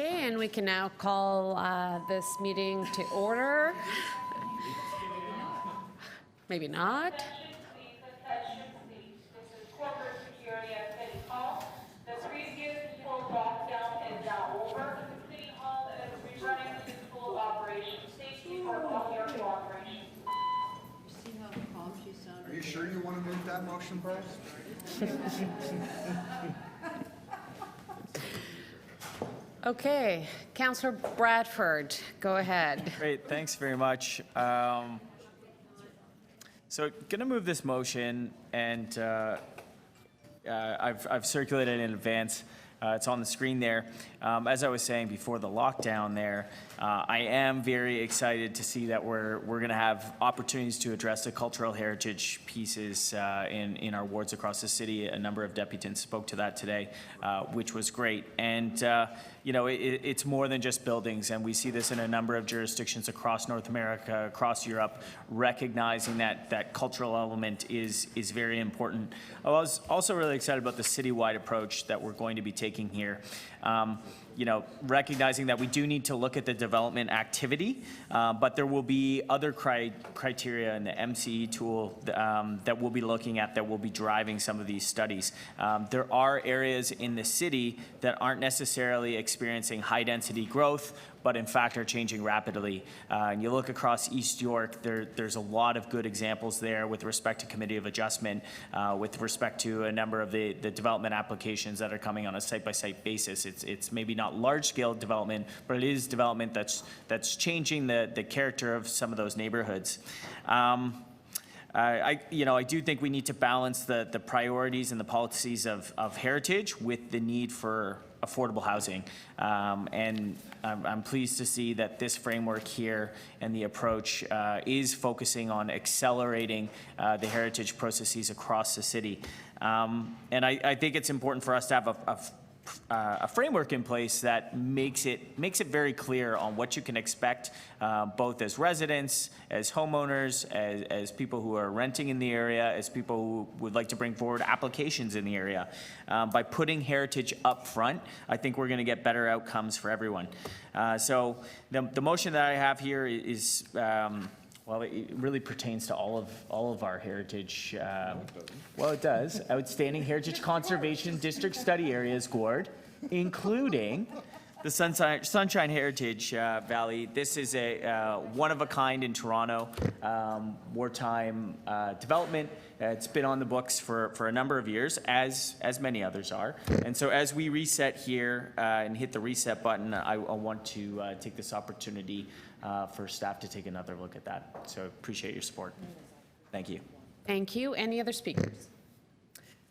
Okay, and we can now call this meeting to order. Maybe not. Corporate security at City Hall. The previous full lockdown is now over. City Hall is returning to full operation. Thank you for all your cooperation. See how calm she sounded? Are you sure you want to make that motion, Bryce? Okay, Councillor Bradford, go ahead. Great, thanks very much. So going to move this motion, and I've circulated it in advance. It's on the screen there. As I was saying before the lockdown there, I am very excited to see that we're going to have opportunities to address the cultural heritage pieces in our wards across the city. A number of deputants spoke to that today, which was great. And you know, it's more than just buildings, and we see this in a number of jurisdictions across North America, across Europe, recognizing that cultural element is very important. I was also really excited about the citywide approach that we're going to be taking here. You know, recognizing that we do need to look at the development activity, but there will be other criteria in the MCE tool that we'll be looking at that will be driving some of these studies. There are areas in the city that aren't necessarily experiencing high density growth, but in fact are changing rapidly. And you look across East York, there's a lot of good examples there with respect to committee of adjustment, with respect to a number of the development applications that are coming on a site-by-site basis. It's maybe not large-scale development, but it is development that's changing the character of some of those neighborhoods. I do think we need to balance the priorities and the policies of heritage with the need for affordable housing. And I'm pleased to see that this framework here and the approach is focusing on accelerating the heritage processes across the city. And I think it's important for us to have a framework in place that makes it very clear on what you can expect, both as residents, as homeowners, as people who are renting in the area, as people who would like to bring forward applications in the area. By putting heritage up front, I think we're going to get better outcomes for everyone. So the motion that I have here is well, it really pertains to all of our heritage. Well, it does. Outstanding Heritage Conservation District Study Areas, Gord, including the Sunshine Heritage Valley. This is a one-of-a-kind in Toronto, wartime development. It's been on the books for a number of years, as many others are. And so as we reset here and hit the reset button, I want to take this opportunity for staff to take another look at that. So appreciate your support. Thank you. Thank you. Any other speakers?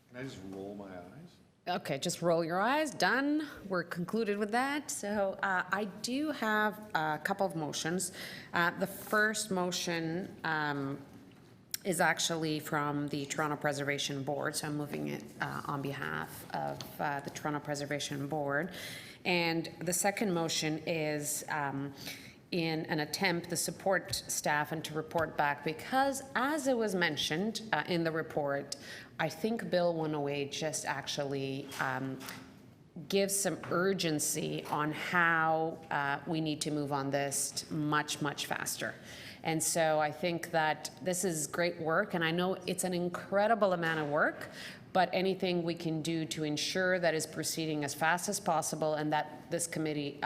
Can I just roll my eyes? Okay, just roll your eyes. Done. We're concluded with that. So I do have a couple of motions. The first motion is actually from the Toronto Preservation Board, so I'm moving it on behalf of the Toronto Preservation Board. And the second motion is in an attempt to support staff and to report back, because as it was mentioned in the report, I think Bill 108 just actually gives some urgency on how we need to move on this much faster. And so I think that this is great work, and I know it's an incredible amount of work, but anything we can do to ensure that is proceeding as fast as possible and that this committee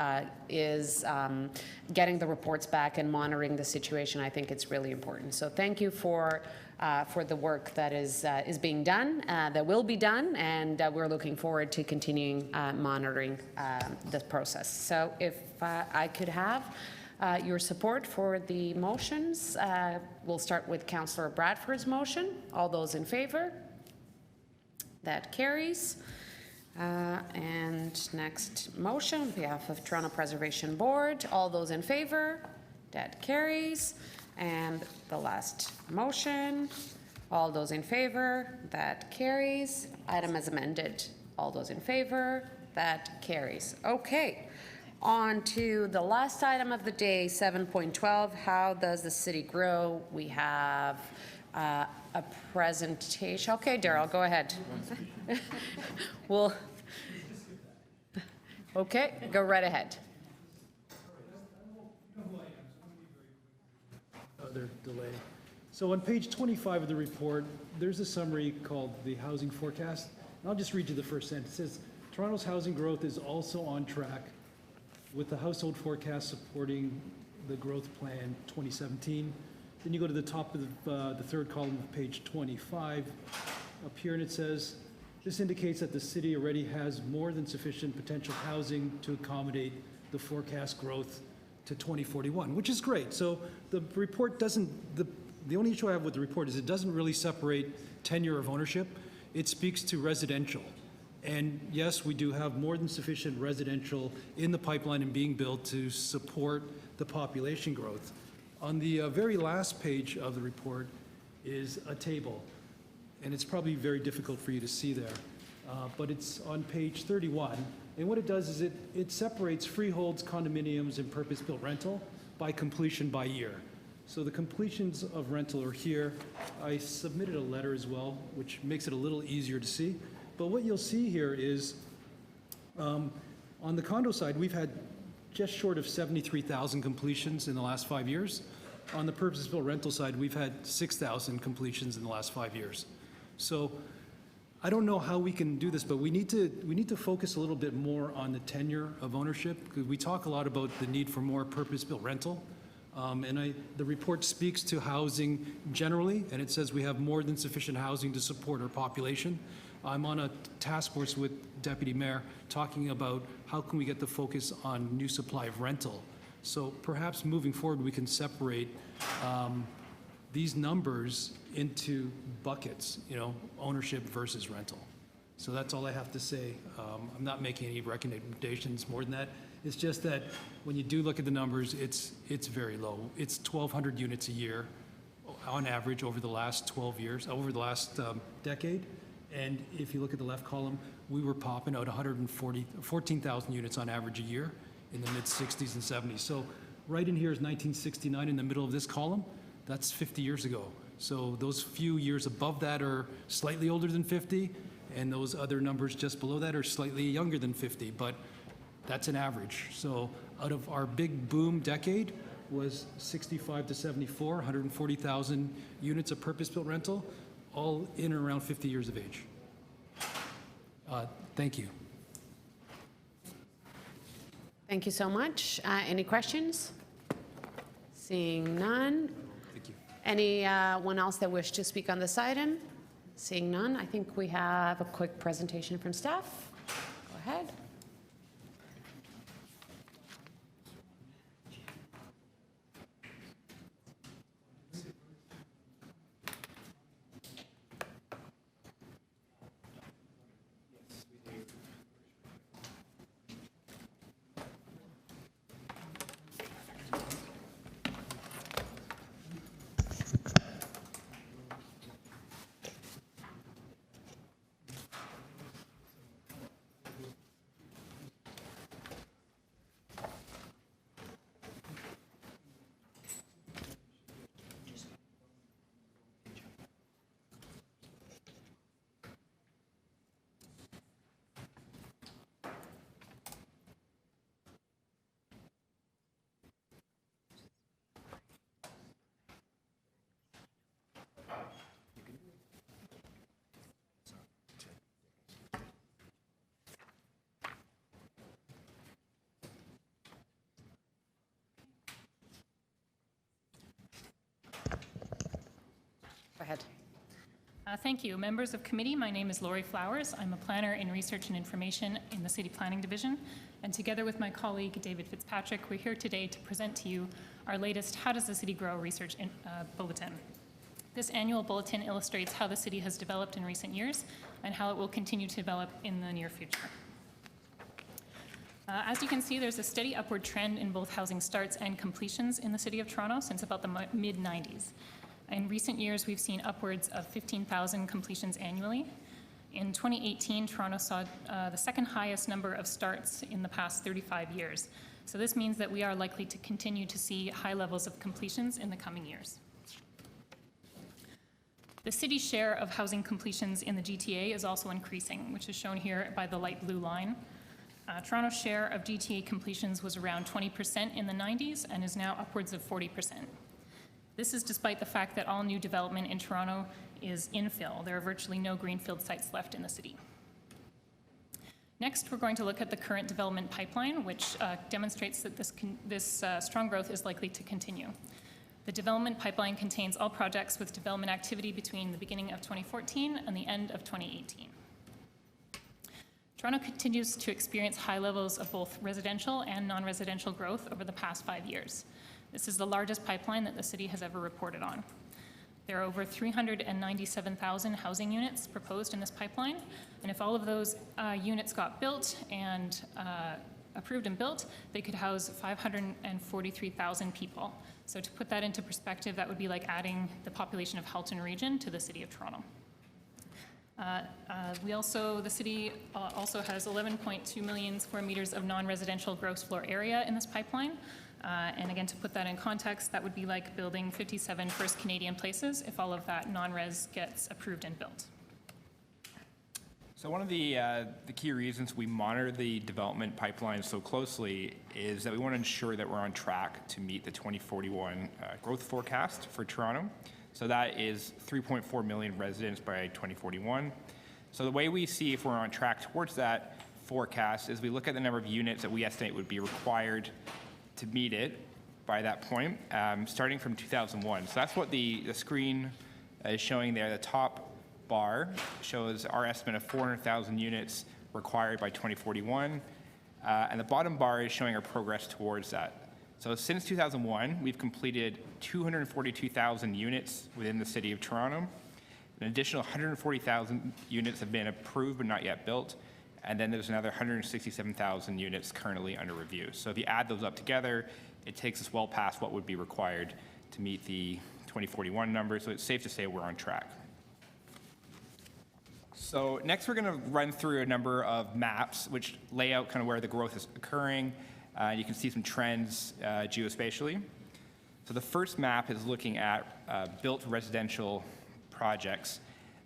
is getting the reports back and monitoring the situation, I think it's really important. So thank you for the work that is being done, that will be done, and we're looking forward to continuing monitoring this process. So if I could have your support for the motions. We'll start with Councillor Bradford's motion. All those in favor? That carries. And next motion on behalf of Toronto Preservation Board. All those in favor? That carries. And the last motion. All those in favor? That carries. Item as amended. All those in favor? That carries. Okay. On to the last item of the day, 7.12. How does the city grow? We have a presentation. Okay, Daryl, go ahead. Well, Okay, go right ahead. Other delay. So on page 25 of the report, there's a summary called the housing forecast. And I'll just read you the first sentence. It says, Toronto's housing growth is also on track with the household forecast supporting the growth plan 2017. Then you go to the top of the third column of page 25 up here, and it says, this indicates that the city already has more than sufficient potential housing to accommodate the forecast growth to 2041, which is great. So the report doesn't, the only issue I have with the report is it doesn't really separate tenure of ownership. It speaks to residential. And yes, we do have more than sufficient residential in the pipeline and being built to support the population growth. On the very last page of the report is a table, and it's probably very difficult for you to see there, but it's on page 31. And what it does is it separates freeholds, condominiums, and purpose-built rental by completion by year. So the completions of rental are here. I submitted a letter as well, which makes it a little easier to see. But what you'll see here is, on the condo side, we've had just short of 73,000 completions in the last 5 years. On the purpose-built rental side, we've had 6,000 completions in the last 5 years. So I don't know how we can do this, but we need to focus a little bit more on the tenure of ownership, because we talk a lot about the need for more purpose-built rental. The report speaks to housing generally, and it says we have more than sufficient housing to support our population. I'm on a task force with Deputy Mayor talking about how can we get the focus on new supply of rental. So perhaps moving forward, we can separate these numbers into buckets, ownership versus rental. So that's all I have to say. I'm not making any recommendations more than that. It's just that when you do look at the numbers, it's very low. It's 1,200 units a year on average over the last 12 years, over the last decade. And if you look at the left column, we were popping out 14,000 units on average a year in the mid-60s and 70s. So right in here is 1969 in the middle of this column. That's 50 years ago. So those few years above that are slightly older than 50, and those other numbers just below that are slightly younger than 50, but that's an average. So out of our big boom decade was 65 to 74, 140,000 units of purpose-built rental, all in and around 50 years of age. Thank you. Thank you so much. Any questions? Seeing none. Thank you. Anyone else that wish to speak on this item? Seeing none, I think we have a quick presentation from staff. Go ahead. Go ahead. Thank you. Members of committee, my name is Lori Flowers. I'm a planner in research and information in the City Planning Division. And together with my colleague, David Fitzpatrick, we're here today to present to you our latest How Does the City Grow research bulletin. This annual bulletin illustrates how the city has developed in recent years and how it will continue to develop in the near future. As you can see, there's a steady upward trend in both housing starts and completions in the City of Toronto since about the mid-90s. In recent years, we've seen upwards of 15,000 completions annually. In 2018, Toronto saw the second highest number of starts in the past 35 years. So this means that we are likely to continue to see high levels of completions in the coming years. The city's share of housing completions in the GTA is also increasing, which is shown here by the light blue line. Toronto's share of GTA completions was around 20% in the 90s and is now upwards of 40%. This is despite the fact that all new development in Toronto is infill. There are virtually no greenfield sites left in the city. Next, we're going to look at the current development pipeline, which demonstrates that this strong growth is likely to continue. The development pipeline contains all projects with development activity between the beginning of 2014 and the end of 2018. Toronto continues to experience high levels of both residential and non-residential growth over the past 5 years. This is the largest pipeline that the city has ever reported on. There are over 397,000 housing units proposed in this pipeline, and if all of those units got built and approved and built, they could house 543,000 people. So to put that into perspective, that would be like adding the population of Halton Region to the city of Toronto. The city also has 11.2 million square meters of non-residential gross floor area in this pipeline. And again, to put that in context, that would be like building 57 First Canadian Places if all of that non-res gets approved and built. So one of the key reasons we monitor the development pipeline so closely is that we want to ensure that we're on track to meet the 2041 growth forecast for Toronto. So that is 3.4 million residents by 2041. So the way we see if we're on track towards that forecast is we look at the number of units that we estimate would be required to meet it by that point, starting from 2001. So that's what the screen is showing there. The top bar shows our estimate of 400,000 units required by 2041, and the bottom bar is showing our progress towards that. So since 2001, we've completed 242,000 units within the city of Toronto. An additional 140,000 units have been approved but not yet built, and then there's another 167,000 units currently under review. So if you add those up together, it takes us well past what would be required to meet the 2041 number, so it's safe to say we're on track. So next we're going to run through a number of maps which lay out kind of where the growth is occurring. You can see some trends geospatially. So the first map is looking at built residential projects.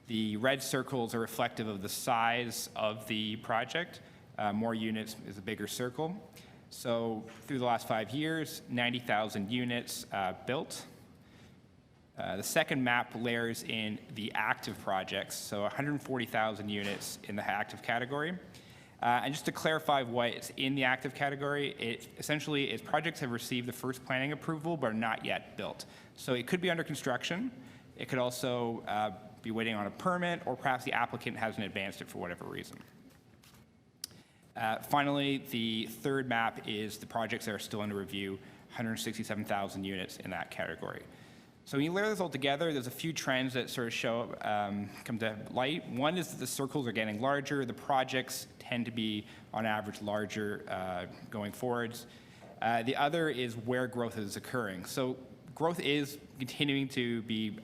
The red circles are reflective of the size of the project. More units is a bigger circle. So through the last 5 years, 90,000 units built. The second map layers in the active projects, so 140,000 units in the active category. And just to clarify what's in the active category, it essentially is projects have received the first planning approval but are not yet built. So it could be under construction. It could also be waiting on a permit, or perhaps the applicant hasn't advanced it for whatever reason. Finally, the third map is the projects that are still under review, 167,000 units in that category. So when you layer this all together, there's a few trends that sort of show come to light. One is that the circles are getting larger. The projects tend to be, on average, larger going forwards. The other is where growth is occurring. So growth is continuing to be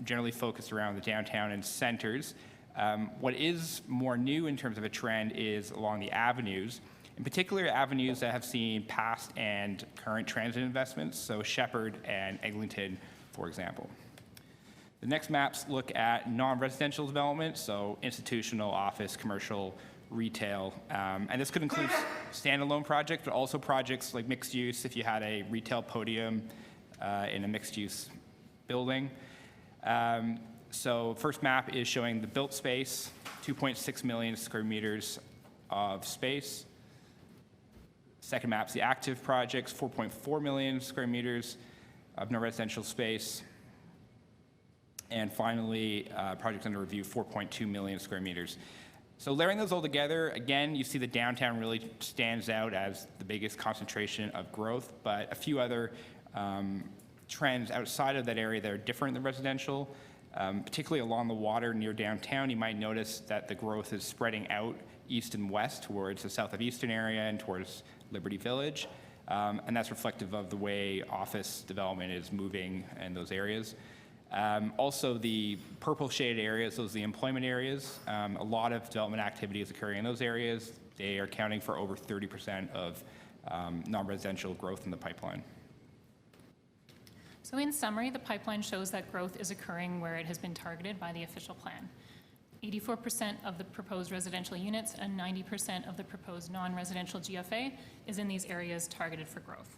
generally focused around the downtown and centers. What is more new in terms of a trend is along the avenues, in particular avenues that have seen past and current transit investments, so Shepherd and Eglinton, for example. The next maps look at non-residential development, so institutional, office, commercial, retail, and this could include standalone projects, but also projects like mixed use, if you had a retail podium in a mixed use building. So first map is showing the built space, 2.6 million square meters of space. Second map's the active projects, 4.4 million square meters of non-residential space. And finally, projects under review, 4.2 million square meters. So layering those all together, again, you see the downtown really stands out as the biggest concentration of growth, but a few other trends outside of that area that are different than residential, particularly along the water near downtown. You might notice that the growth is spreading out east and west towards the south of Eastern area and towards Liberty Village. And that's reflective of the way office development is moving in those areas. Also, the purple shaded areas, those are the employment areas. A lot of development activity is occurring in those areas. They are accounting for over 30% of non-residential growth in the pipeline. So in summary, the pipeline shows that growth is occurring where it has been targeted by the official plan. 84% of the proposed residential units and 90% of the proposed non-residential GFA is in these areas targeted for growth.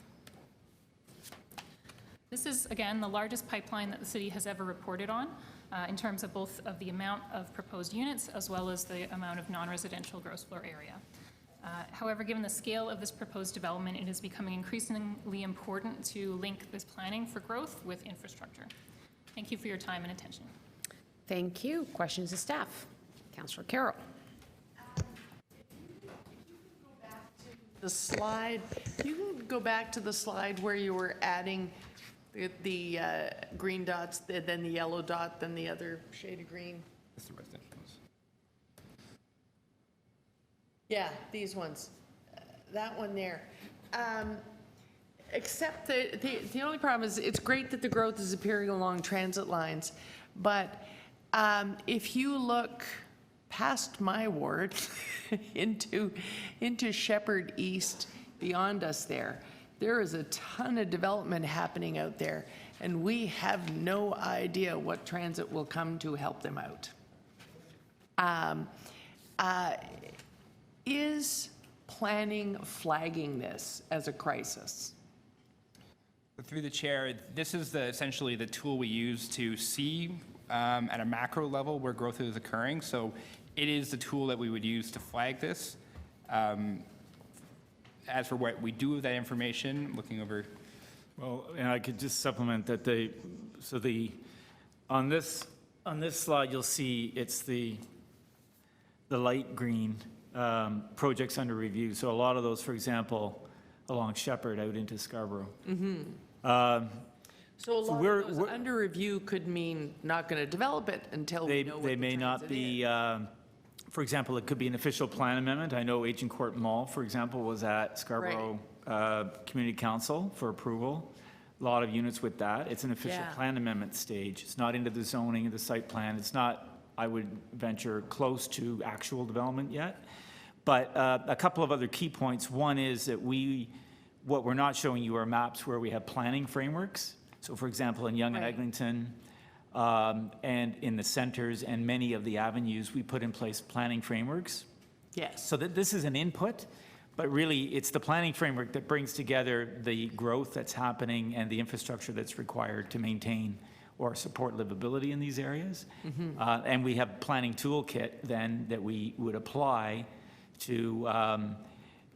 This is, again, the largest pipeline that the city has ever reported on in terms of both of the amount of proposed units as well as the amount of non-residential gross floor area. However, given the scale of this proposed development, it is becoming increasingly important to link this planning for growth with infrastructure. Thank you for your time and attention. Thank you. Questions of staff? Councillor Carroll. The slide, you can go back to the slide where you were adding the green dots, then the yellow dot, then the other shade of green. That's the residential ones. Yeah, these ones, that one there. Except the only problem is, it's great that the growth is appearing along transit lines, but if you look past my ward into Shepherd East beyond us there is a ton of development happening out there, and we have no idea what transit will come to help them out. Is planning flagging this as a crisis? Through the chair, this is essentially the tool we use to see at a macro level where growth is occurring. So it is the tool that we would use to flag this. As for what we do with that information, looking over. Well, and I could just supplement that on this slide, you'll see it's the light green projects under review. So a lot of those, for example, along Shepherd out into Scarborough. So a lot of those under review could mean not going to develop it until we know what They the may not transit be, is. for example, it could be an official plan amendment. I know Agent Court Mall, for example, was at Scarborough Community Council for approval. A lot of units with that. It's an official Yeah. plan amendment stage. It's not into the zoning of the site plan. It's not, I would venture, close to actual development yet. But a couple of other key points. One is that what we're not showing you are maps where we have planning frameworks. So for example, in Yonge and Eglinton, and in the centers and many of the avenues, we put in place planning frameworks. Yes. So that this is an input, but really it's the planning framework that brings together the growth that's happening and the infrastructure that's required to maintain or support livability in these areas. And we have planning toolkit then that we would apply to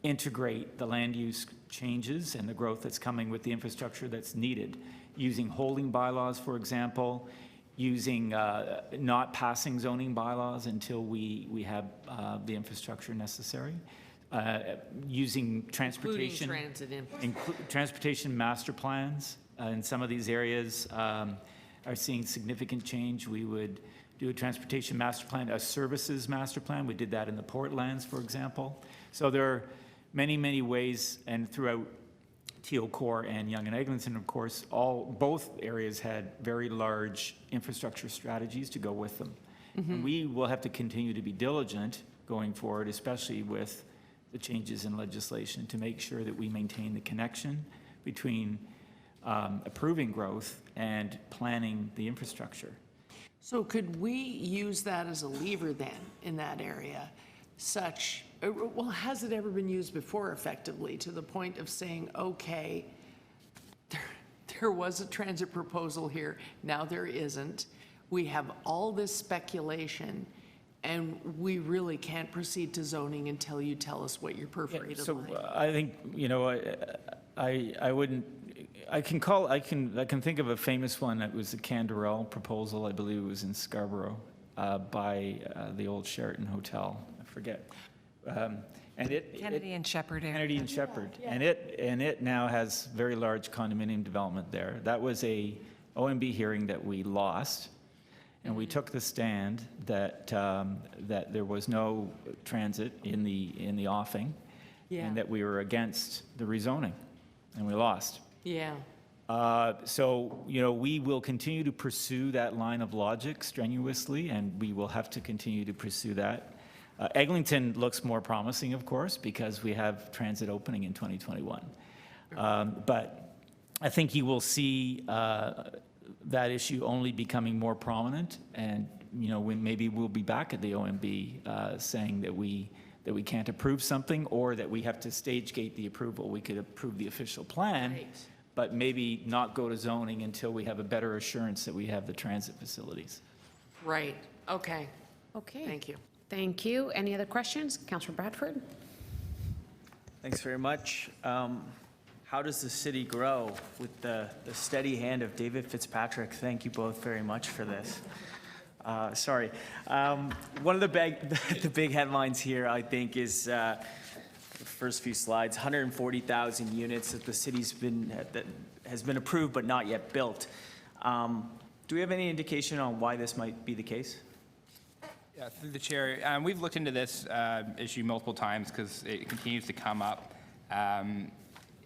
integrate the land use changes and the growth that's coming with the infrastructure that's needed, using holding bylaws, for example, using not passing zoning bylaws until we have the infrastructure necessary, using transportation. Including transit Transportation master plans in some of these areas are seeing significant change. We would do a transportation master plan, a services master plan. We did that in the Portlands, for example. So there are many, many ways, and throughout Teal Core and Yonge and Eglinton, of course, both areas had very large infrastructure strategies to go with them. And we will have to continue to be diligent going forward, especially with the changes in legislation, to make sure that we maintain the connection between approving growth and planning the infrastructure. So could we use that as a lever then in that area? Well, has it ever been used before effectively to the point of saying, okay, there was a transit proposal here, now there isn't. We have all this speculation, and we really can't proceed to zoning until you tell us what your perforated So line. I think, I wouldn't, I can think of a famous one that was the Canderel proposal. I believe it was in Scarborough by the old Sheraton Hotel. I forget. And Kennedy and Shepherd area. Kennedy and Shepherd. And it now has very large condominium development there. That was a OMB hearing that we lost. And we took the stand that there was no transit in the offing. Yeah. And that we were against the rezoning, and we lost. Yeah. So, we will continue to pursue that line of logic strenuously, and we will have to continue to pursue that. Eglinton looks more promising, of course, because we have transit opening in 2021. But I think you will see that issue only becoming more prominent and maybe we'll be back at the OMB saying that we can't approve something, or that we have to stage gate the approval. We could approve the official plan, Right. but maybe not go to zoning until we have a better assurance that we have the transit facilities. Right, okay, Okay. thank you. Thank you. Any other questions? Councillor Bradford? Thanks very much. How does the city grow? With the steady hand of David Fitzpatrick. Thank you both very much for this. Sorry. One of the big headlines here, I think, is the first few slides, 140,000 units that the city's that has been approved but not yet built. Do we have any indication on why this might be the case? Yeah, through the chair, we've looked into this issue multiple times because it continues to come up. And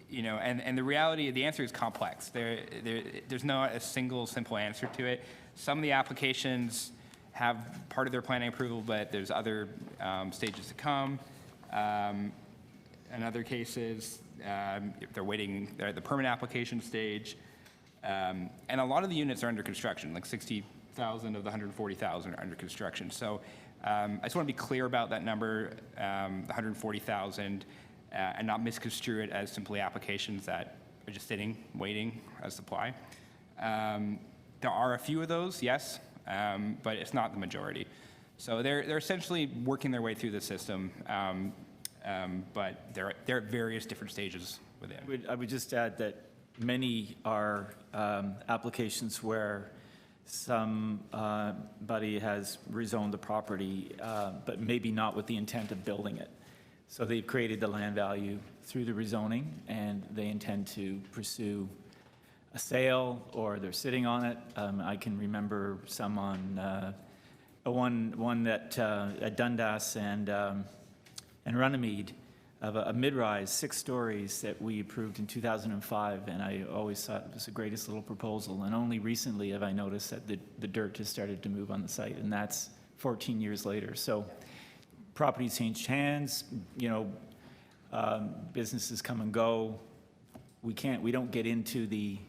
the reality, the answer is complex. There's not a single simple answer to it. Some of the applications have part of their planning approval, but there's other stages to come. In other cases, they're waiting, they're at the permit application stage. And a lot of the units are under construction, like 60,000 of the 140,000 are under construction. So I just want to be clear about that number, the 140,000, and not misconstrue it as simply applications that are just sitting, waiting as supply. There are a few of those, yes, but it's not the majority. So they're essentially working their way through the system, but they're at various different stages within. I would just add that many are applications where somebody has rezoned the property, but maybe not with the intent of building it. So they've created the land value through the rezoning, and they intend to pursue a sale, or they're sitting on it. I can remember some on one that at Dundas and Runnymede, of a mid-rise, 6 stories that we approved in 2005, and I always thought it was the greatest little proposal. And only recently have I noticed that the dirt has started to move on the site, and that's 14 years later. So properties changed hands, businesses come and go. We don't get into we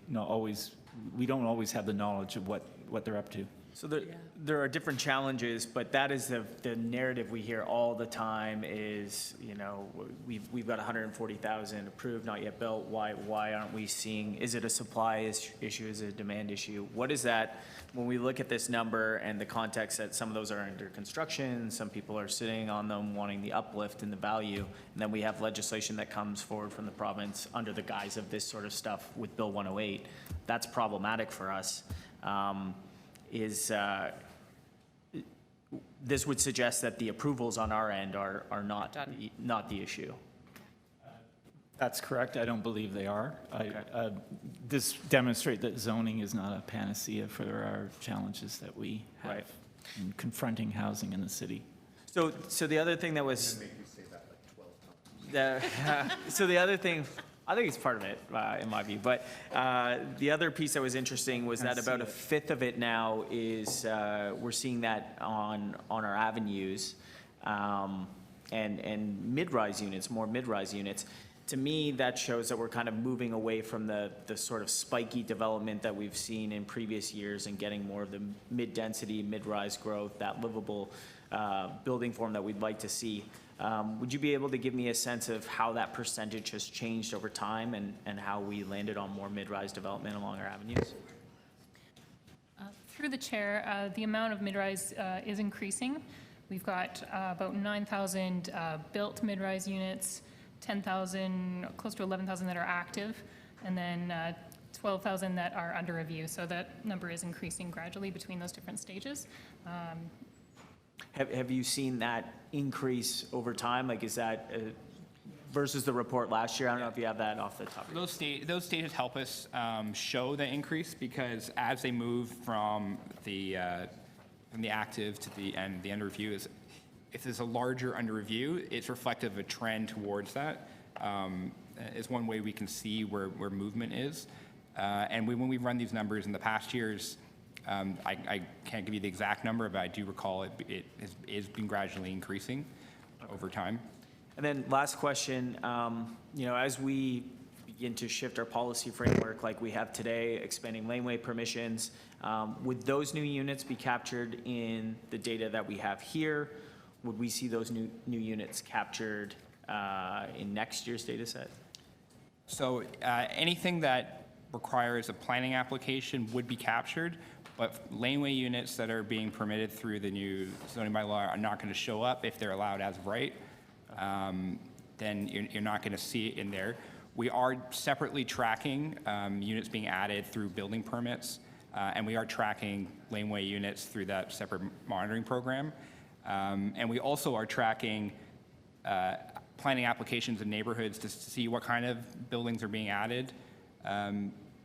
don't always have the knowledge of what they're up to. So there are different challenges, but that is the narrative we hear all the time is, we've got 140,000 approved, not yet built. Why aren't we seeing, is it a supply issue, is it a demand issue? What is that, when we look at this number and the context that some of those are under construction, some people are sitting on them wanting the uplift in the value, and then we have legislation that comes forward from the province under the guise of this sort of stuff with Bill 108, that's problematic for us. This would suggest that the approvals on our end are not the issue. That's correct. I don't believe they are. This demonstrates that zoning is not a panacea for our challenges that we have Right. in confronting housing in the city. So the other thing that was, Make me say that like 12 times. so the other thing, I think it's part of it, in my view, but the other piece that was interesting was that about a fifth of it now is, we're seeing that on our avenues, and mid-rise units, more mid-rise units. To me, that shows that we're kind of moving away from the sort of spiky development that we've seen in previous years and getting more of the mid-density, mid-rise growth, that livable building form that we'd like to see. Would you be able to give me a sense of how that percentage has changed over time and how we landed on more mid-rise development along our avenues? Through the chair, the amount of mid-rise is increasing. We've got about 9,000 built mid-rise units, 10,000, close to 11,000 that are active, and then 12,000 that are under review. So that number is increasing gradually between those different stages. Have you seen that increase over time? Like, is that versus the report last year? I don't know if you have that off the top. Those stages help us show the increase, because as they move from the active to the under review, if there's a larger under review, it's reflective of a trend towards that. Is one way we can see where movement is. And when we run these numbers in the past years, I can't give you the exact number, but I do recall it has been gradually increasing over time. And then last question, as we begin to shift our policy framework like we have today, expanding laneway permissions, would those new units be captured in the data that we have here? Would we see those new units captured in next year's data set? So anything that requires a planning application would be captured, but laneway units that are being permitted through the new zoning bylaw are not going to show up if they're allowed as of right. Then you're not going to see it in there. We are separately tracking units being added through building permits, and we are tracking laneway units through that separate monitoring program. And we also are tracking planning applications in neighborhoods to see what kind of buildings are being added.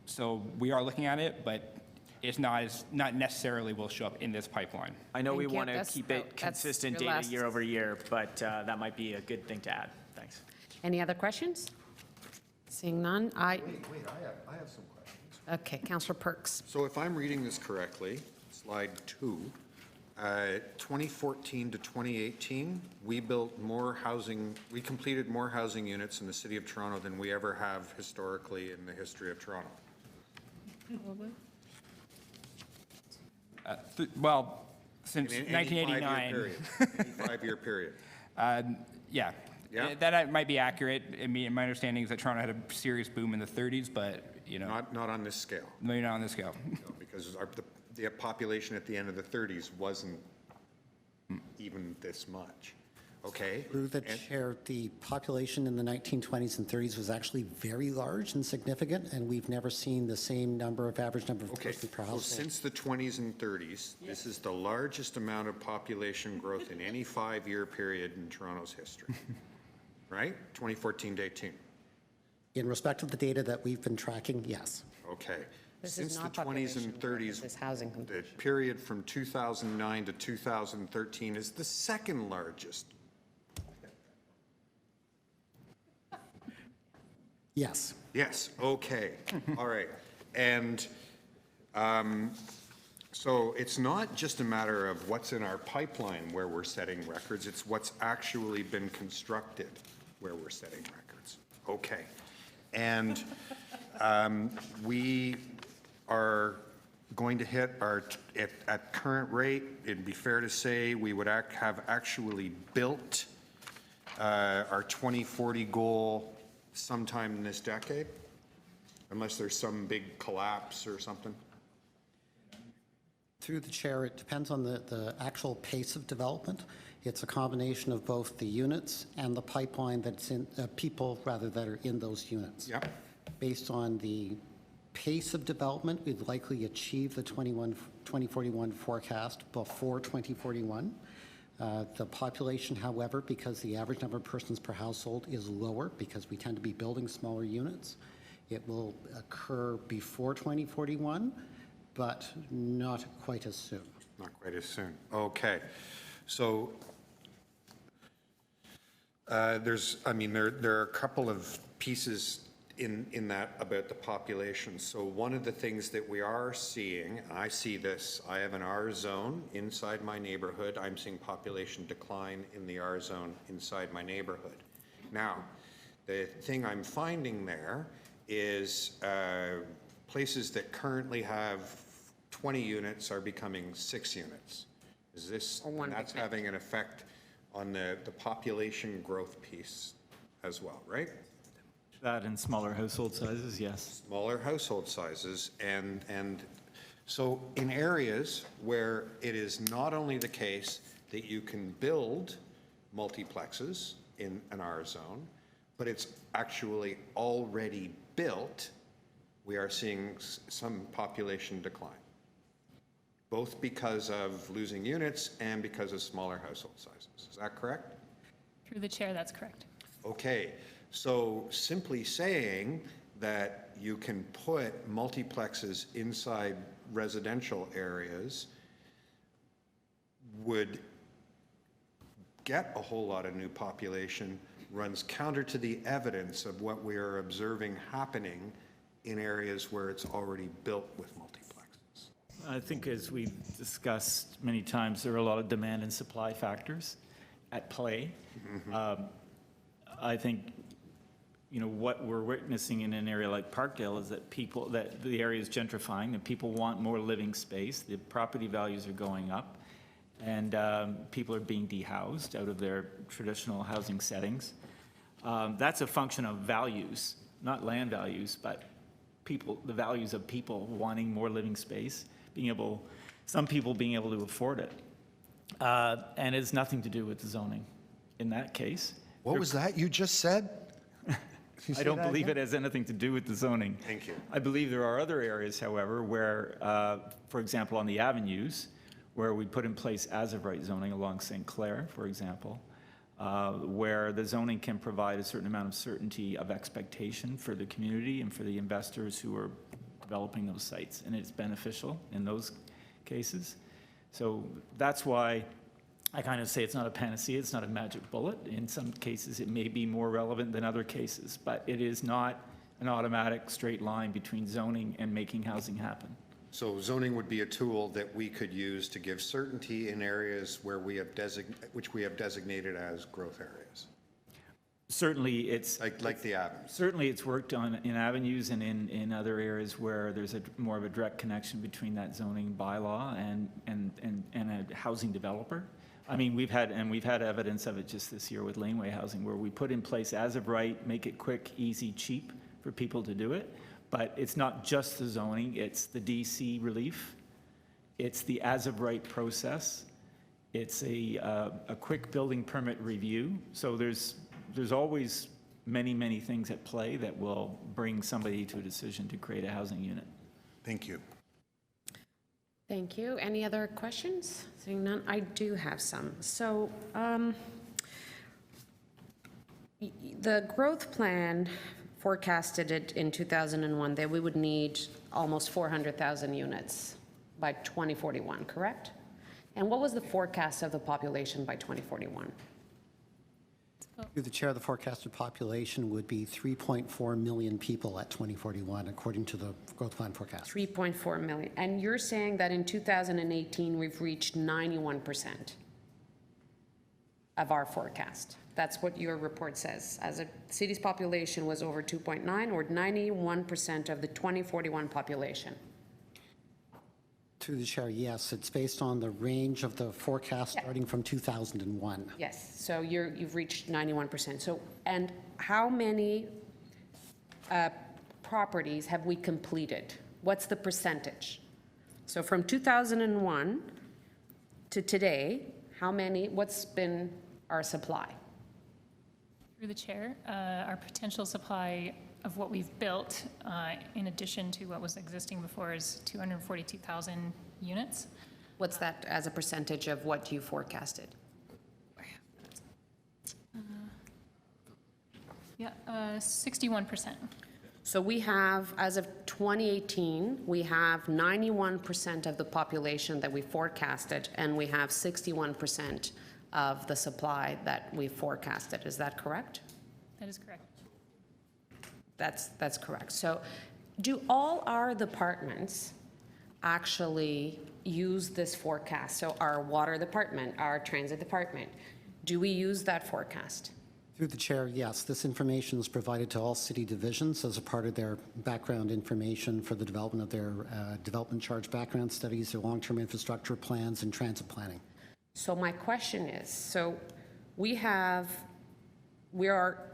So we are looking at it, but it's not necessarily will show up in this pipeline. I know we Thank you. want to That's- keep it that's consistent your data last- year over year, but that might be a good thing to add. Thanks. Any other questions? Seeing none, Wait, I have some questions. okay, Councillor Perks. So if I'm reading this correctly, slide 2, 2014 to 2018, we completed more housing units in the city of Toronto than we ever have historically in the history of Toronto. Well, since In any 1989. Any 5-year period. Yeah. Yeah? That might be accurate. I mean, my understanding is that Toronto had a serious boom in the 30s, but, you know, Not on this scale, maybe not on this scale. no, because the population at the end of the 30s wasn't even this much, okay? Through the chair, the population in the 1920s and 30s was actually very large and significant, and we've never seen the same average number of Okay, persons per so household. since the 20s and 30s, this is the largest amount of population growth in any 5-year period in Toronto's history, right? 2014 to 18, In respect of the data that we've been tracking, yes. okay. This is Since the not 20s and population growth, 30s, this is housing the completion. period from 2009 to 2013 is the second largest. Yes. Yes, okay, all right. And so it's not just a matter of what's in our pipeline where we're setting records, it's what's actually been constructed where we're setting records. Okay. And we are going to hit at current rate, it'd be fair to say we would have actually built our 2040 goal sometime in this decade, unless there's some big collapse or something. Through the chair, it depends on the actual pace of development. It's a combination of both the units and the pipeline that's in, people rather that are in those units. Yeah. Based on the pace of development, we'd likely achieve the 2041 forecast before 2041. The population, however, because the average number of persons per household is lower because we tend to be building smaller units, it will occur before 2041, but not quite as soon. Not quite as soon. Okay. So there are a couple of pieces in that about the population. So one of the things that we are seeing, I see this, I have an R zone inside my neighborhood. I'm seeing population decline in the R zone inside my neighborhood. Now, the thing I'm finding there is places that currently have 20 units are becoming 6 units. Is this, Or and that's having an effect on the population growth piece as well, right? That and smaller household sizes, yes. Smaller household sizes, and so in areas where it is not only the case that you can build multiplexes in an R zone, but it's actually already built, we are seeing some population decline, both because of losing units and because of smaller household sizes. Is that correct? Through the chair, that's correct. Okay, so simply saying that you can put multiplexes inside residential areas would get a whole lot of new population runs counter to the evidence of what we are observing happening in areas where it's already built with multiplexes. I think as we've discussed many times, there are a lot of demand and supply factors at play. I think, what we're witnessing in an area like Parkdale is that the area is gentrifying, and people want more living space, the property values are going up, and people are being dehoused out of their traditional housing settings. That's a function of values, not land values, but the values of people wanting more living space, some people being able to afford it. And it has nothing to do with the zoning in that case. What was that you just said? I don't believe it has anything to do with the zoning. Thank you. I believe there are other areas, however, where, for example, on the avenues, where we put in place as-of-right zoning along St. Clair, for example, where the zoning can provide a certain amount of certainty of expectation for the community and for the investors who are developing those sites, and it's beneficial in those cases. So that's why I kind of say it's not a panacea, it's not a magic bullet. In some cases, it may be more relevant than other cases, but it is not an automatic straight line between zoning and making housing happen. So zoning would be a tool that we could use to give certainty in areas where which we have designated as growth areas. Certainly, it's like the avenues. Certainly, it's worked on in avenues and in other areas where there's more of a direct connection between that zoning bylaw and a housing developer. I mean, we've had evidence of it just this year with laneway housing, where we put in place as of right, make it quick, easy, cheap for people to do it. But it's not just the zoning, it's the DC relief, it's the as of right process, it's a quick building permit review. So there's always many things at play that will bring somebody to a decision to create a housing unit. Thank you. Thank you. Any other questions? Seeing none, I do have some. So the growth plan forecasted it in 2001 that we would need almost 400,000 units by 2041, correct? And what was the forecast of the population by 2041? Through the chair, the forecasted population would be 3.4 million people at 2041, according to the growth plan forecast. 3.4 million. And you're saying that in 2018, we've reached 91% of our forecast. That's what your report says. As a city's population was over 2.9, or 91% of the 2041 population. Through the chair, yes, it's based on the range of the forecast starting from 2001. Yes, so you've reached 91%. So, and how many properties have we completed? What's the percentage? So from 2001 to today, what's been our supply? Through the chair, our potential supply of what we've built, in addition to what was existing before, is 242,000 units. What's that as a percentage of what you forecasted? 61%. So we have, as of 2018, we have 91% of the population that we forecasted, and we have 61% of the supply that we forecasted. Is that correct? That is correct. That's correct. So do all our departments actually use this forecast? So our water department, our transit department, do we use that forecast? Through the chair, yes. This information is provided to all city divisions as a part of their background information for the development of their development charge background studies, their long-term infrastructure plans, and transit planning. So my question is, so we are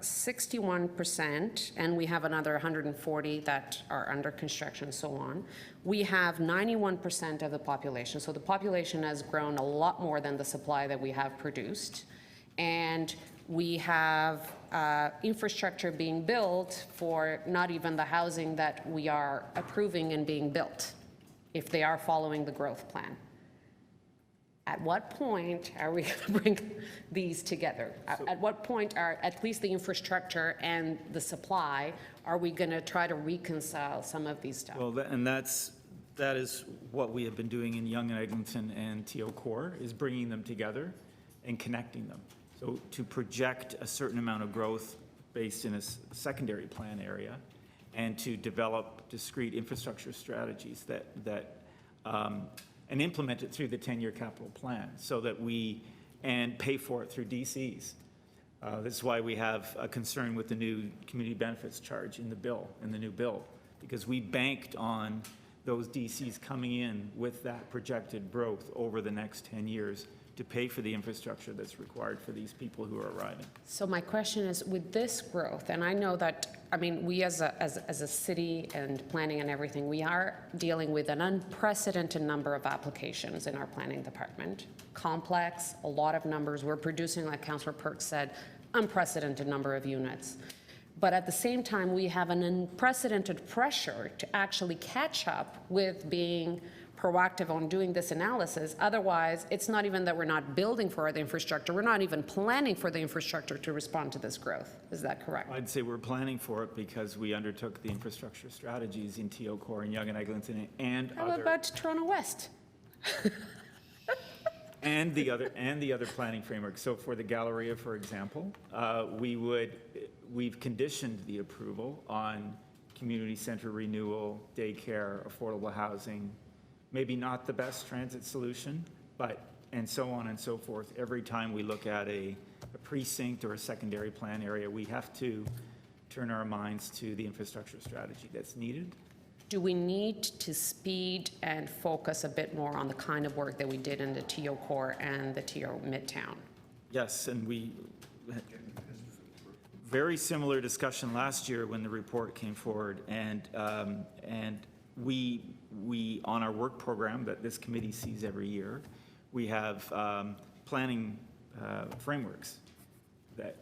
61%, and we have another 140 that are under construction and so on. We have 91% of the population. So the population has grown a lot more than the supply that we have produced. And we have infrastructure being built for not even the housing that we are approving and being built, if they are following the growth plan. At what point are we going to bring these together? At what point are at least the infrastructure and the supply, are we going to try to reconcile some of these stuff? Well, that is what we have been doing in Yonge and Eglinton and TO Core, is bringing them together and connecting them. So to project a certain amount of growth based in a secondary plan area, and to develop discrete infrastructure strategies and implement it through the 10-year capital plan, so that and pay for it through DCs, This is why we have a concern with the new community benefits charge in the new bill, because we banked on those DCs coming in with that projected growth over the next 10 years to pay for the infrastructure that's required for these people who are arriving. So my question is, with this growth, and I know that, I mean, we as a city and planning and everything, we are dealing with an unprecedented number of applications in our planning department. Complex, a lot of numbers. We're producing, like Councillor Perks said, unprecedented number of units. But at the same time, we have an unprecedented pressure to actually catch up with being proactive on doing this analysis. Otherwise, it's not even that we're not building for the infrastructure, we're not even planning for the infrastructure to respond to this growth. Is that correct? I'd say we're planning for it because we undertook the infrastructure strategies in TO Core and Yonge and Eglinton and How other. about Toronto West? And the other planning framework. So for the Galleria, for example, we've conditioned the approval on community center renewal, daycare, affordable housing, maybe not the best transit solution, but, and so on and so forth. Every time we look at a precinct or a secondary plan area, we have to turn our minds to the infrastructure strategy that's needed. Do we need to speed and focus a bit more on the kind of work that we did in the TO Core and the TO Midtown? Yes, and we had very similar discussion last year when the report came forward, and we on our work program that this committee sees every year, we have planning frameworks that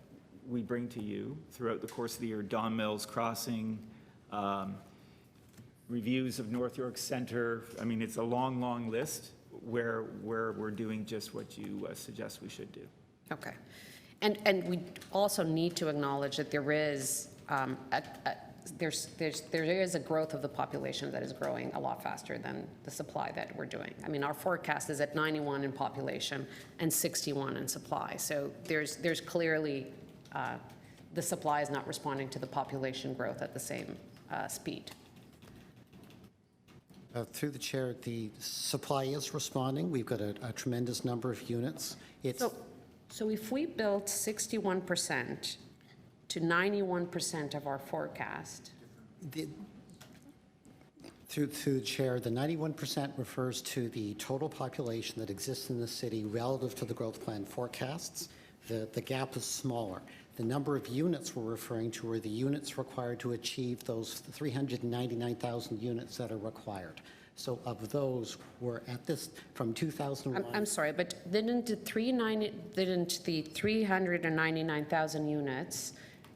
we bring to you throughout the course of the year. Don Mills Crossing, reviews of North York Center. I mean, it's a long, long list where we're doing just what you suggest we should do. Okay. And we also need to acknowledge that there is there is a growth of the population that is growing a lot faster than the supply that we're doing. I mean, our forecast is at 91 in population and 61 in supply. So there's clearly, the supply is not responding to the population growth at the same speed. Through the chair, the supply is responding. We've got a tremendous number of units. So if we built 61% to 91% of our forecast. Through the chair, the 91% refers to the total population that exists in the city relative to the growth plan forecasts. The gap is smaller. The number of units we're referring to are the units required to achieve those 399,000 units that are required. So of those, we're at this from 2001. I'm sorry, but didn't the 399,000 units,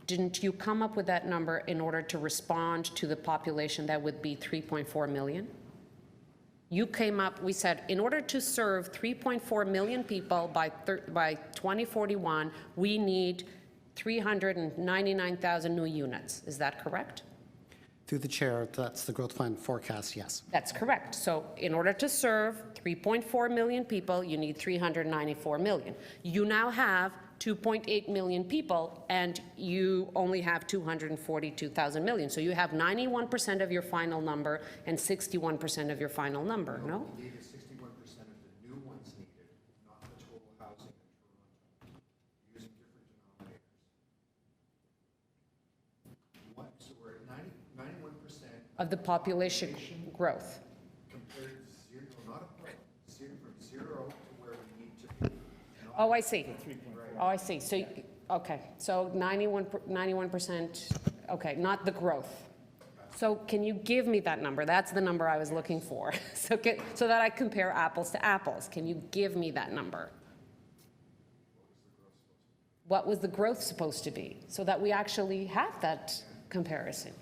didn't you come up with that number in order to respond to the population that would be 3.4 million? You came up, we said, in order to serve 3.4 million people by 2041, we need 399,000 new units. Is that correct? Through the chair, that's the growth plan forecast, yes. That's correct. So in order to serve 3.4 million people, you need 394 million. You now have 2.8 million people, and you only have 242,000 million. So you have 91% of your final number and 61% of your final number, no? We need 61% of the new ones needed, not the total housing in Toronto, using different denominators. So we're at 91% Of the population growth. compared to zero, not a growth, from zero to where we need to be. Oh, I see. Oh, I see. So, okay, so 91%, okay, not the growth. So can you give me that number? That's the number I was looking for. So that I compare apples to apples. Can you give me that number? What was the growth supposed to be? So that we actually have that comparison.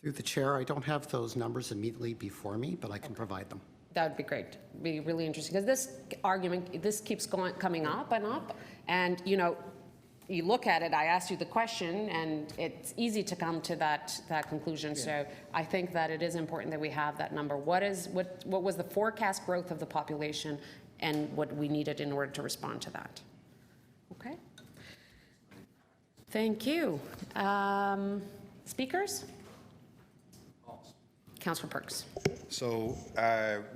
Through the chair, I don't have those numbers immediately before me, but I can provide them. That would be great. Be really interesting, because this argument, this keeps coming up, and you know, you look at it. I asked you the question, and it's easy to come to that conclusion. Yeah. So I think that it is important that we have that number. What was the forecast growth of the population, and what we needed in order to respond to that? Okay. Thank you. Speakers. Councillor Perks. So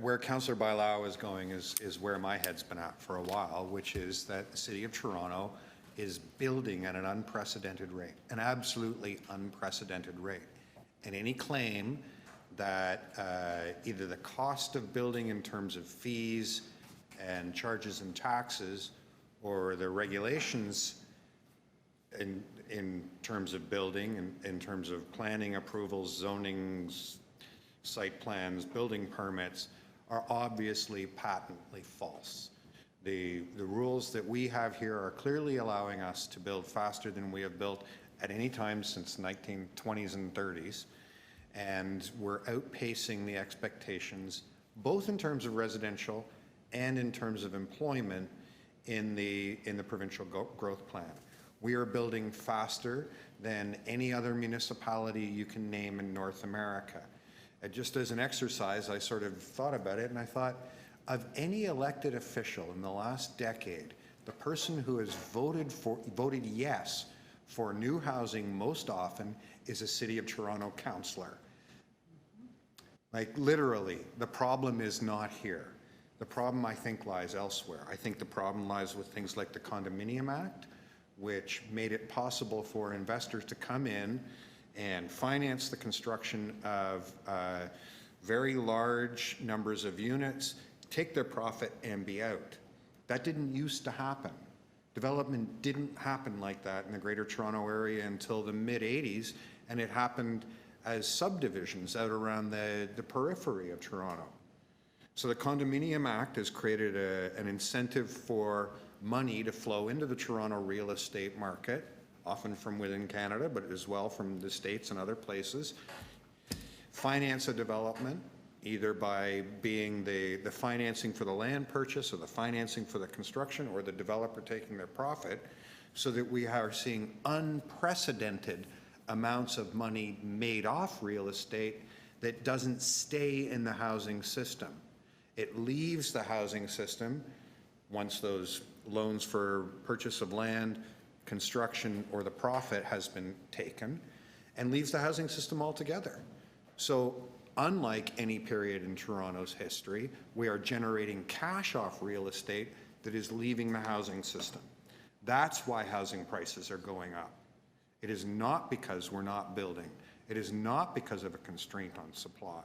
where Councillor Bailao is going is where my head's been at for a while, which is that the City of Toronto is building at an unprecedented rate, an absolutely unprecedented rate. And any claim that either the cost of building in terms of fees and charges and taxes, or the regulations in terms of building, in terms of planning approvals, zonings, site plans, building permits, are obviously patently false. The rules that we have here are clearly allowing us to build faster than we have built at any time since 1920s and 30s, and we're outpacing the expectations, both in terms of residential and in terms of employment in the provincial growth plan. We are building faster than any other municipality you can name in North America. Just as an exercise, I sort of thought about it, and I thought, of any elected official in the last decade, the person who has voted yes for new housing most often is a City of Toronto councillor. Like, literally, the problem is not here. The problem, I think, lies elsewhere. I think the problem lies with things like the Condominium Act, which made it possible for investors to come in and finance the construction of very large numbers of units, take their profit, and be out. That didn't used to happen. Development didn't happen like that in the Greater Toronto Area until the mid-'80s, and it happened as subdivisions out around the periphery of Toronto. So the Condominium Act has created an incentive for money to flow into the Toronto real estate market, often from within Canada, but as well from the States and other places. Finance a development, either by being the financing for the land purchase or the financing for the construction, or the developer taking their profit, so that we are seeing unprecedented amounts of money made off real estate that doesn't stay in the housing system. It leaves the housing system once those loans for purchase of land, construction, or the profit has been taken, and leaves the housing system altogether. So unlike any period in Toronto's history, we are generating cash off real estate that is leaving the housing system. That's why housing prices are going up. It is not because we're not building. It is not because of a constraint on supply.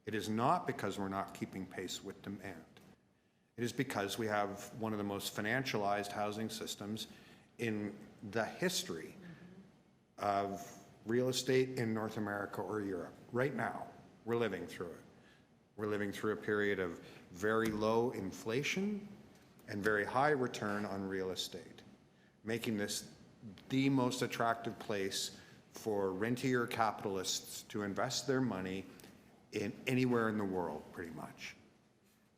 It is not because we're not keeping pace with demand. It is because we have one of the most financialized housing systems in the history of real estate in North America or Europe. Right now, we're living through it. We're living through a period of very low inflation and very high return on real estate, making this the most attractive place for rentier capitalists to invest their money in anywhere in the world, pretty much.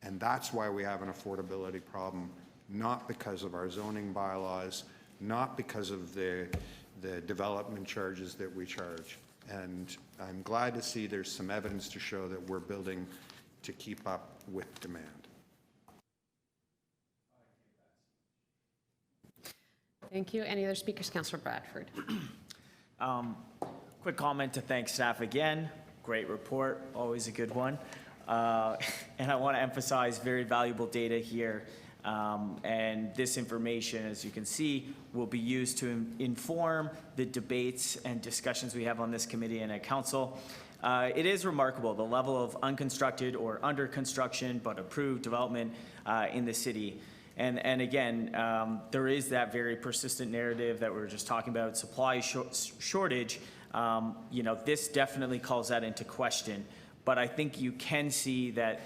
And that's why we have an affordability problem, not because of our zoning bylaws, not because of the development charges that we charge. And I'm glad to see there's some evidence to show that we're building to keep up with demand. Thank you. Any other speakers? Councillor Bradford. Quick comment to thank staff again. Great report, always a good one. And I want to emphasize very valuable data here. And this information, as you can see, will be used to inform the debates and discussions we have on this committee and at council. It is remarkable, the level of unconstructed or under construction but approved development in the city. And again, there is that very persistent narrative that we were just talking about, supply shortage. You know, this definitely calls that into question. But I think you can see that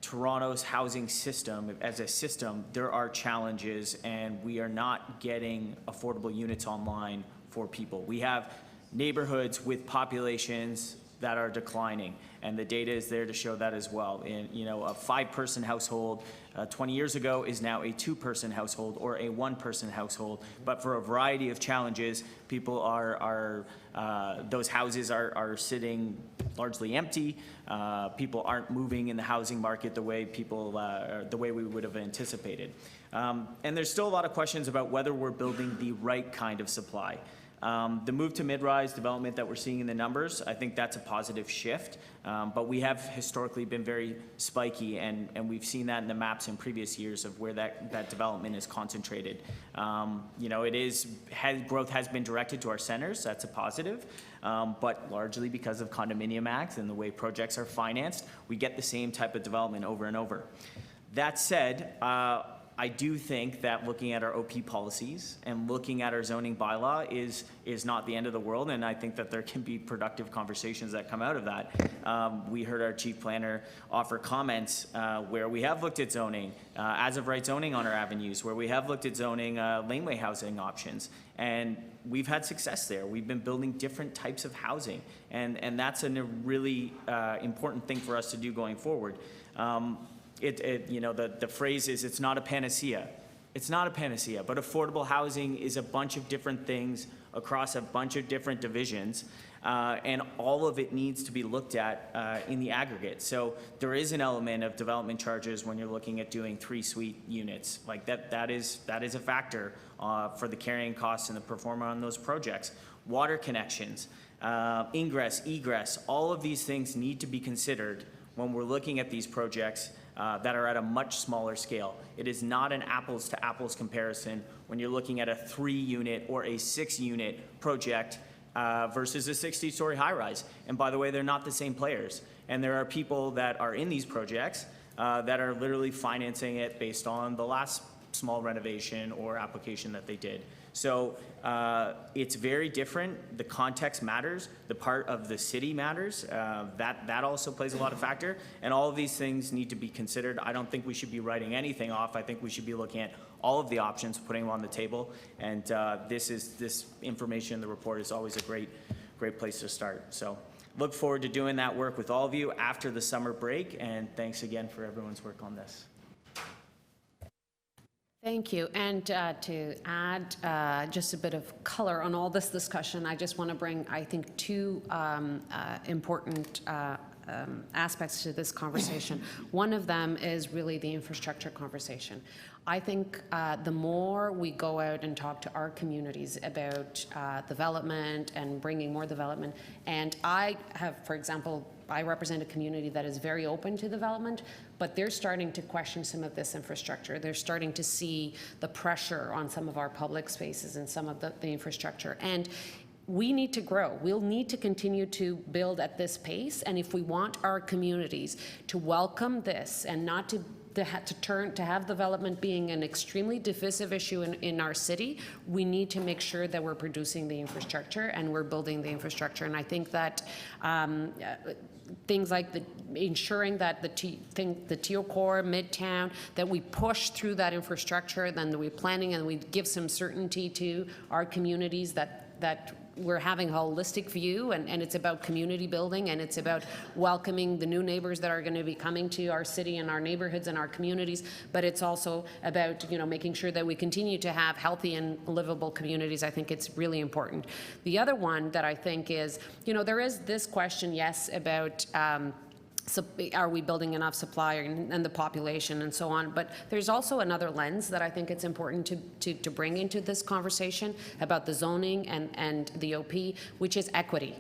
Toronto's housing system, as a system, there are challenges, and we are not getting affordable units online for people. We have neighborhoods with populations that are declining, and the data is there to show that as well. And you know, a 5-person household 20 years ago is now a 2-person household or a 1-person household. But for a variety of challenges, people those houses are sitting largely empty. People aren't moving in the housing market the way we would have anticipated. And there's still a lot of questions about whether we're building the right kind of supply. The move to mid-rise development that we're seeing in the numbers, I think that's a positive shift. But we have historically been very spiky, and we've seen that in the maps in previous years of where that development is concentrated. Growth has been directed to our centers, that's a positive, but largely because of condominium acts and the way projects are financed, we get the same type of development over and over. That said, I do think that looking at our OP policies and looking at our zoning bylaw is not the end of the world, and I think that there can be productive conversations that come out of that. We heard our chief planner offer comments where we have looked at zoning, as of right zoning on our avenues, where we have looked at zoning laneway housing options, and we've had success there. We've been building different types of housing, and that's a really important thing for us to do going forward. The phrase is, it's not a panacea. It's not a panacea, but affordable housing is a bunch of different things across a bunch of different divisions, and all of it needs to be looked at in the aggregate. So there is an element of development charges when you're looking at doing 3-suite units. Like that is a factor for the carrying costs and the performer on those projects. Water connections, ingress, egress, all of these things need to be considered when we're looking at these projects that are at a much smaller scale. It is not an apples to apples comparison when you're looking at a 3-unit or a 6-unit project versus a 60-story high-rise. And by the way, they're not the same players. And there are people that are in these projects that are literally financing it based on the last small renovation or application that they did. So it's very different. The context matters. The part of the city matters. That also plays a lot of factor. And all of these things need to be considered. I don't think we should be writing anything off. I think we should be looking at all of the options, putting them on the table. And this information in the report is always a great place to start. So look forward to doing that work with all of you after the summer break. And thanks again for everyone's work on this. Thank you. And to add just a bit of color on all this discussion, I just want to bring, I think, two important aspects to this conversation. One of them is really the infrastructure conversation. I think the more we go out and talk to our communities about development and bringing more development, and I have, for example, I represent a community that is very open to development, but they're starting to question some of this infrastructure. They're starting to see the pressure on some of our public spaces and some of the infrastructure. And we need to grow. We'll need to continue to build at this pace. And if we want our communities to welcome this and not to have development being an extremely divisive issue in our city, we need to make sure that we're producing the infrastructure and we're building the infrastructure. And I think that things like ensuring that the TO Core, Midtown, that we push through that infrastructure, then we're planning and we give some certainty to our communities that we're having a holistic view, and it's about community building, and it's about welcoming the new neighbors that are going to be coming to our city and our neighborhoods and our communities, but it's also about making sure that we continue to have healthy and livable communities. I think it's really important. The other one that I think is, there is this question, yes, about are we building enough supply and the population and so on, but there's also another lens that I think it's important to bring into this conversation about the zoning and the OP, which is equity.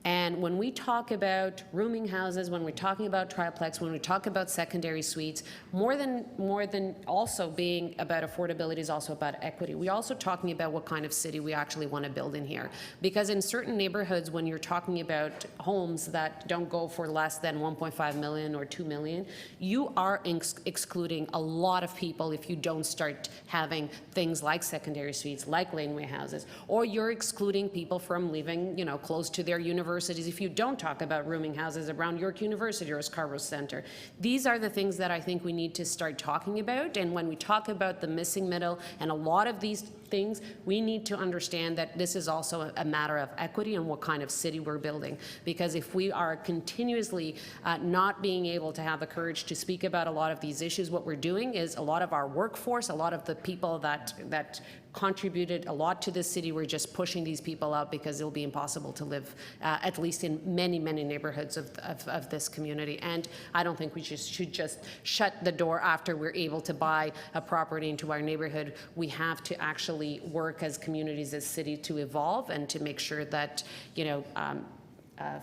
And when we talk about rooming houses, when we're talking about triplex, when we talk about secondary suites, more than also being about affordability is also about equity. We're also talking about what kind of city we actually want to build in here. Because in certain neighborhoods, when you're talking about homes that don't go for less than 1.5 million or 2 million, you are excluding a lot of people if you don't start having things like secondary suites, like laneway houses, or you're excluding people from living, close to their universities if you don't talk about rooming houses around York University or Scarborough Centre. These are the things that I think we need to start talking about, and when we talk about the missing middle and a lot of these things, we need to understand that this is also a matter of equity and what kind of city we're building. Because if we are continuously not being able to have the courage to speak about a lot of these issues, what we're doing is a lot of our workforce, a lot of the people that contributed a lot to this city, we're just pushing these people out because it'll be impossible to live, at least in many, many neighborhoods of this community. And I don't think we should just shut the door after we're able to buy a property into our neighborhood. We have to actually actually work as communities, as city to evolve and to make sure that, you know,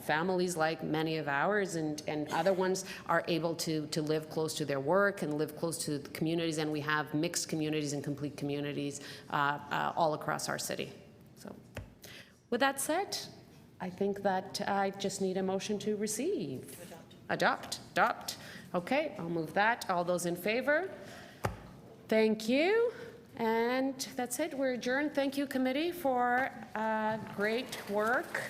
families like many of ours and other ones are able to live close to their work and live close to the communities, and we have mixed communities and complete communities all across our city. So with that said, I think that I just need a motion to receive. Adopt. Okay, I'll move that. All those in favor? Thank you. And that's it. We're adjourned. Thank you, committee, for great work.